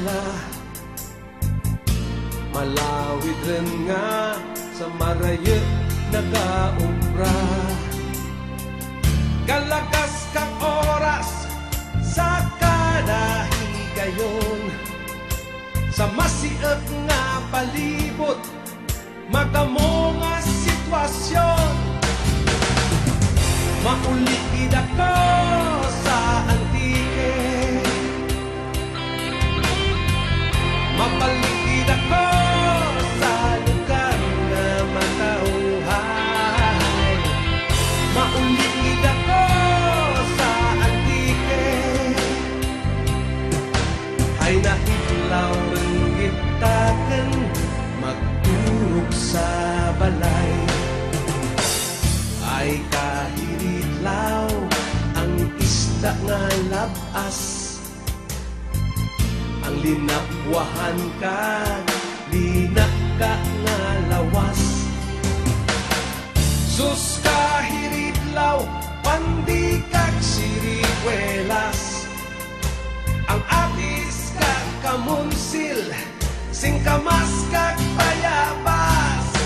eskwela. Malawid rin nga sa maraye nagaubra. Kalagas kang oras sa kada higayon, sa masiot nga palibot magamo nga sitwasyon. Maulikid ako sa antike, mapalikid ako sa lugar na matauhay. Maulikid ako sa antike, ay nahitlaw rin gitakan magturog sa balay. Ay kahiritlaw ang isda nga labas, ang linapwahan ka, linak ka nga lawas. Sus kahiritlaw, pandi kag sirikwelas, ang atis kag kamunsil, singkamas kag payabas.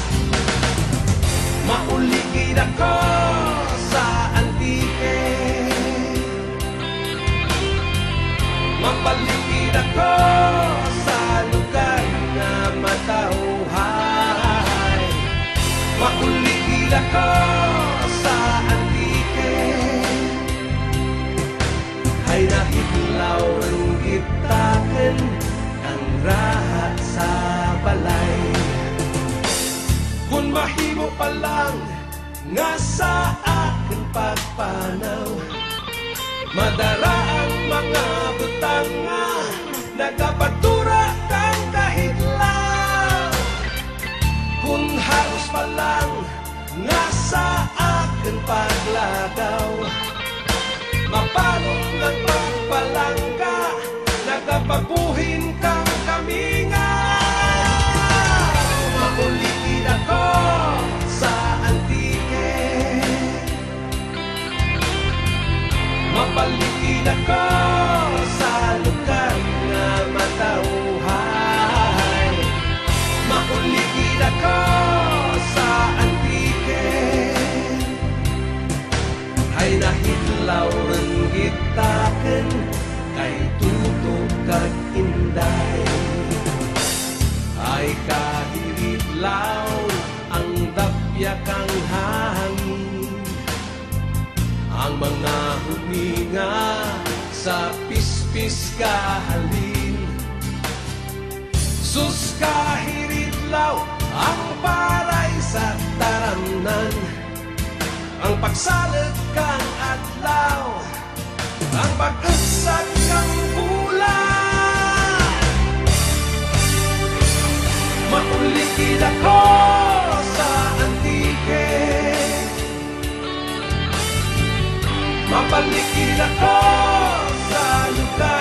Maulikid ako sa antike, mapalikid ako sa lugar na matauhay. Maulikid ako sa antike, ay nahitlaw rin gitaken ang rahat sa balay. Kung mahimo pa lang nga sa aking pagpanaw, madara ang mga butang nga nagapatura kang kahitlaw. Kung halos pa lang nga sa aking paglagaw, mapalong ng pagpalangga, nagapabuhin kang kaminga. Maulikid ako sa antike, mapalikid ako sa lugar na matauhay. Maulikid ako sa antike, ay nahitlaw rin gitaken kay tutok kag inday. Ay kahiritlaw ang dapya kang hangin, ang mga huminga sa pispis kahalin. Sus kahiritlaw ang paray sa taramnan, ang pagsalag kang adlaw, ang pag-usag kang bulan. Maulikid ako sa antike, mapalikid ako sa lugar